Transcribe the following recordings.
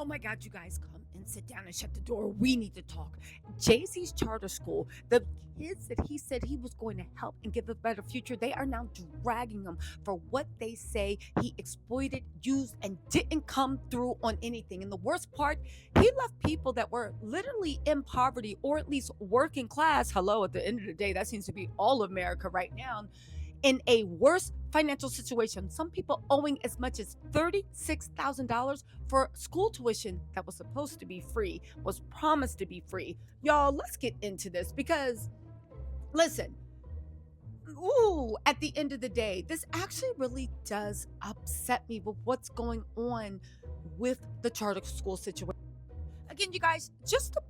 Oh my God, you guys come and sit down and shut the door. We need to talk. Jay-Z's charter school, the kids that he said he was going to help and give a better future, they are now dragging him for what they say he exploited, used, and didn't come through on anything. And the worst part, he left people that were literally in poverty or at least working class. Hello, at the end of the day, that seems to be all of America right now in a worse financial situation. Some people owing as much as $36,000 for school tuition that was supposed to be free, was promised to be free. Y'all, let's get into this because, listen, at the end of the day, this actually really does upset me with what's going on with the charter school situation. Again, you guys, just to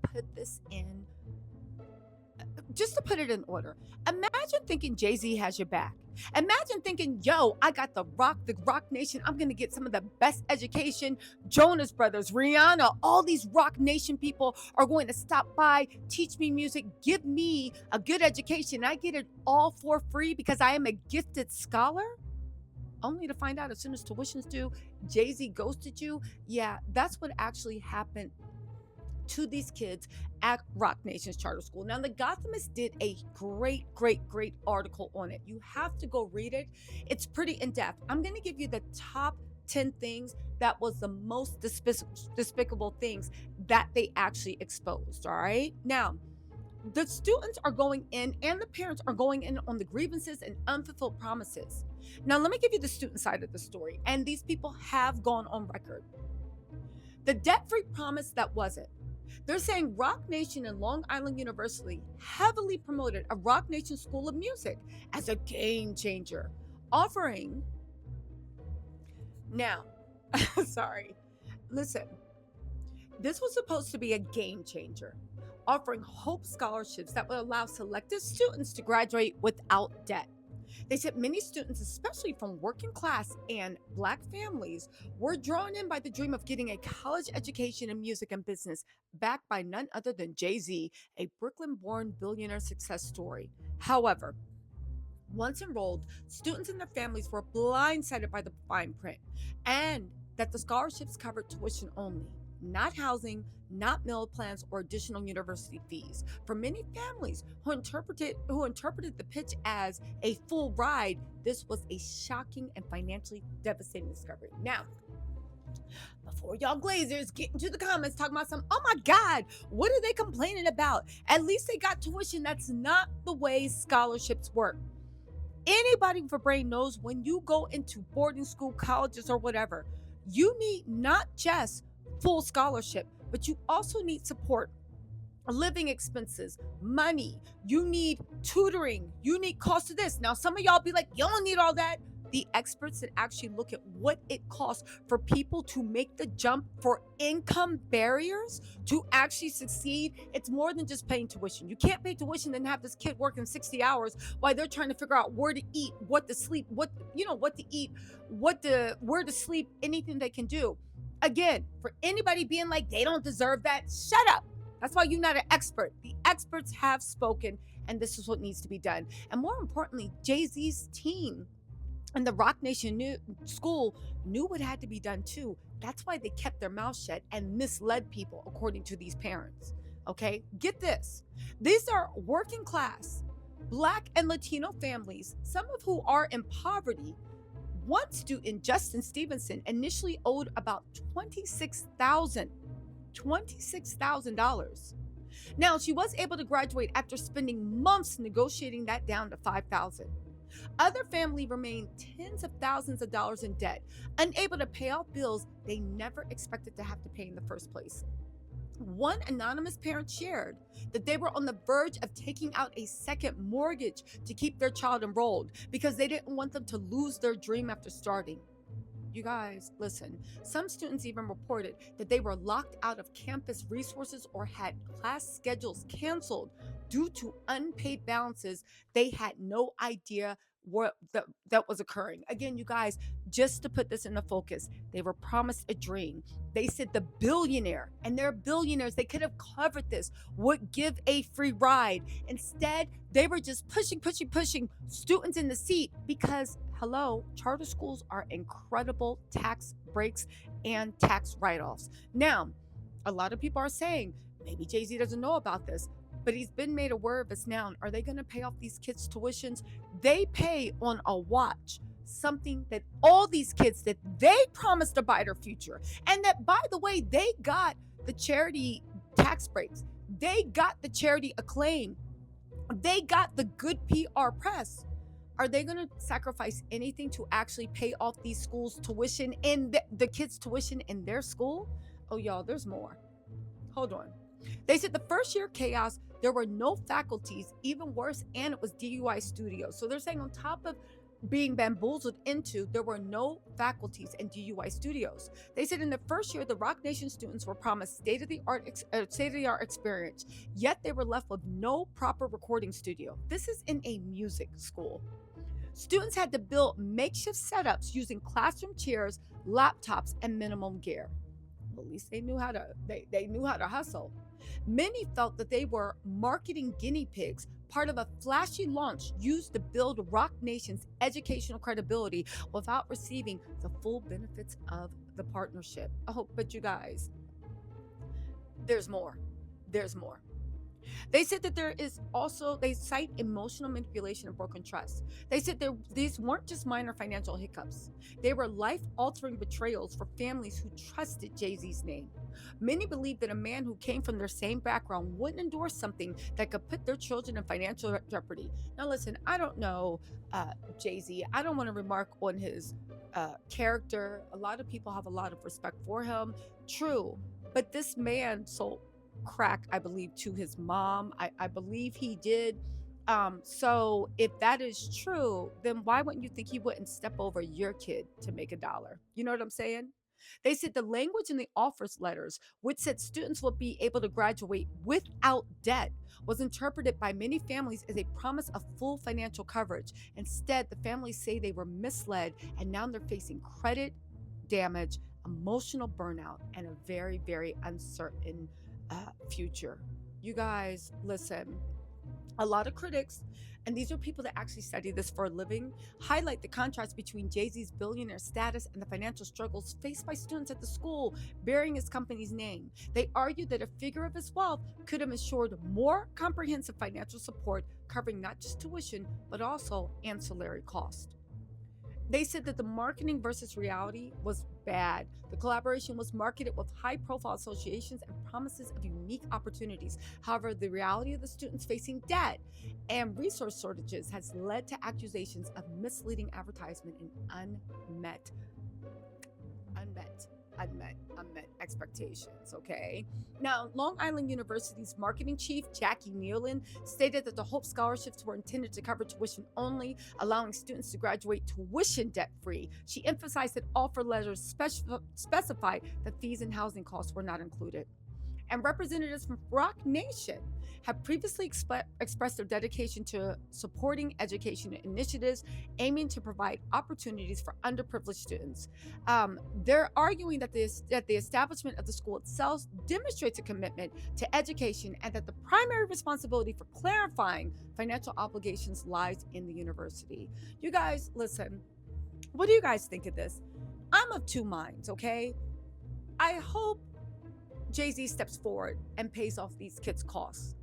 put it in order, imagine thinking Jay-Z has your back. Imagine thinking, yo, I got the Rock Nation. I'm going to get some of the best education. Jonas Brothers, Rihanna, all these Rock Nation people are going to stop by, teach me music, give me a good education. I get it all for free because I am a gifted scholar. Only to find out as soon as tuition's due, Jay-Z ghosted you. Yeah, that's what actually happened to these kids at Rock Nation's charter school. Now, the Gothamist did a great article on it. You have to go read it. It's pretty in depth. I'm going to give you the top 10 things that was the most despicable things that they actually exposed. All right. Now, the students are going in and the parents are going in on the grievances and unfulfilled promises. Now, let me give you the student side of the story. And these people have gone on record. The debt-free promise that wasn't. They're saying Rock Nation and Long Island University heavily promoted a Rock Nation School of Music as a game changer, offering. Now, sorry, listen, this was supposed to be a game changer, offering Hope scholarships that would allow selected students to graduate without debt. They said many students, especially from working class and Black families, were drawn in by the dream of getting a college education in music and business, backed by none other than Jay-Z, a Brooklyn-born billionaire success story. However, once enrolled, students and their families were blindsided by the fine print and that the scholarships covered tuition only, not housing, not meal plans, or additional university fees. For many families who interpreted the pitch as a full ride, this was a shocking and financially devastating discovery. Now, before y'all Glazers get into the comments talking about oh my God, what are they complaining about? At least they got tuition. That's not the way scholarships work. Anybody with a brain knows when you go into boarding school, colleges, or whatever, you need not just full scholarship, but you also need support, living expenses, money. You need tutoring. You need cost of this. Now, some of y'all be like, you don't need all that. The experts that actually look at what it costs for people to make the jump for income barriers to actually succeed, it's more than just paying tuition. You can't pay tuition and have this kid working 60 hours while they're trying to figure out where to eat, what to sleep, what to eat, where to sleep, anything they can do. Again, for anybody being like, they don't deserve that, shut up. That's why you're not an expert. The experts have spoken, and this is what needs to be done. And more importantly, Jay-Z's team and the Rock Nation school knew what had to be done too. That's why they kept their mouth shut and misled people, according to these parents. Okay, get this. These are working class, Black and Latino families, some of who are in poverty. One student, Justin Stevenson, initially owed about $26,000. Now, she was able to graduate after spending months negotiating that down to $5,000. Other family remained tens of thousands of dollars in debt, unable to pay off bills they never expected to have to pay in the first place. One anonymous parent shared that they were on the verge of taking out a second mortgage to keep their child enrolled because they didn't want them to lose their dream after starting. You guys, listen, some students even reported that they were locked out of campus resources or had class schedules canceled due to unpaid balances they had no idea what that was occurring. Again, you guys, just to put this into focus, they were promised a dream. They said the billionaire, and they're billionaires, they could have covered this, would give a free ride. Instead, they were just pushing students in the seat because, hello, charter schools are incredible tax breaks and tax write-offs. Now, a lot of people are saying maybe Jay-Z doesn't know about this, but he's been made aware of this now. Are they going to pay off these kids' tuitions? They pay on a watch something that all these kids that they promised to buy their future. And that, by the way, they got the charity tax breaks. They got the charity acclaim. They got the good PR press. Are they going to sacrifice anything to actually pay off these schools' tuition in the kids' tuition in their school? Oh, y'all, there's more. Hold on. They said the first year chaos, there were no faculties, even worse, and it was DUI studios. So they're saying on top of being bamboozled into, there were no faculties and DUI studios. They said in the first year, the Rock Nation students were promised state-of-the-art experience, yet they were left with no proper recording studio. This is in a music school. Students had to build makeshift setups using classroom chairs, laptops, and minimum gear. Well, at least they knew how to hustle. Many felt that they were marketing guinea pigs, part of a flashy launch used to build Rock Nation's educational credibility without receiving the full benefits of the partnership. Oh, but you guys, there's more. There's more. They said that they cite emotional manipulation and broken trust. They said these weren't just minor financial hiccups. They were life-altering betrayals for families who trusted Jay-Z's name. Many believed that a man who came from their same background wouldn't endorse something that could put their children in financial jeopardy. Now listen, I don't know Jay-Z. I don't want to remark on his character. A lot of people have a lot of respect for him. True. But this man sold crack, I believe, to his mom. I believe he did. So if that is true, then why wouldn't you think he wouldn't step over your kid to make $1? You know what I'm saying? They said the language in the offers letters, which said students will be able to graduate without debt, was interpreted by many families as a promise of full financial coverage. Instead, the families say they were misled, and now they're facing credit damage, emotional burnout, and a very, very uncertain future. You guys, listen. A lot of critics, and these are people that actually study this for a living, highlight the contrast between Jay-Z's billionaire status and the financial struggles faced by students at the school bearing his company's name. They argue that a figure of his wealth could have ensured more comprehensive financial support, covering not just tuition, but also ancillary costs. They said that the marketing versus reality was bad. The collaboration was marketed with high-profile associations and promises of unique opportunities. However, the reality of the students facing debt and resource shortages has led to accusations of misleading advertisement and unmet expectations, okay? Now, Long Island University's marketing chief, Jackie Nealon, stated that the Hope scholarships were intended to cover tuition only, allowing students to graduate tuition debt-free. She emphasized that offer letters specify that fees and housing costs were not included. And representatives from Rock Nation have previously expressed their dedication to supporting education initiatives aiming to provide opportunities for underprivileged students. They're arguing that the establishment of the school itself demonstrates a commitment to education and that the primary responsibility for clarifying financial obligations lies in the university. You guys, listen, what do you guys think of this? I'm of two minds, okay? I hope Jay-Z steps forward and pays off these kids' costs.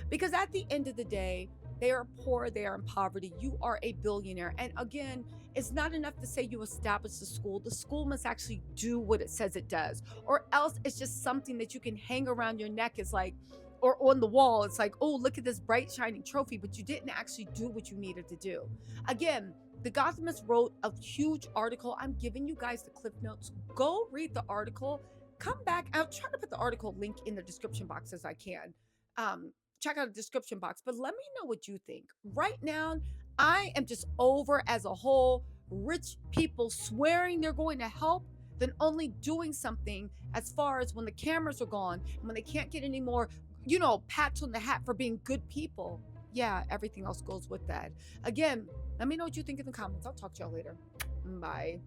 Because at the end of the day, they are poor, they are in poverty, you are a billionaire. And again, it's not enough to say you establish the school. The school must actually do what it says it does. Or else it's just something that you can hang around your neck. It's like, or on the wall, it's like, oh, look at this bright shining trophy, but you didn't actually do what you needed to do. Again, the Gothamist wrote a huge article. I'm giving you guys the clip notes. Go read the article. Come back. I'll try to put the article link in the description box as I can. Check out the description box, but let me know what you think. Right now, I am just over as a whole. Rich people swearing they're going to help, then only doing something as far as when the cameras are gone and when they can't get any more, pats on the hat for being good people. Yeah, everything else goes with that. Again, let me know what you think in the comments. I'll talk to y'all later. Bye.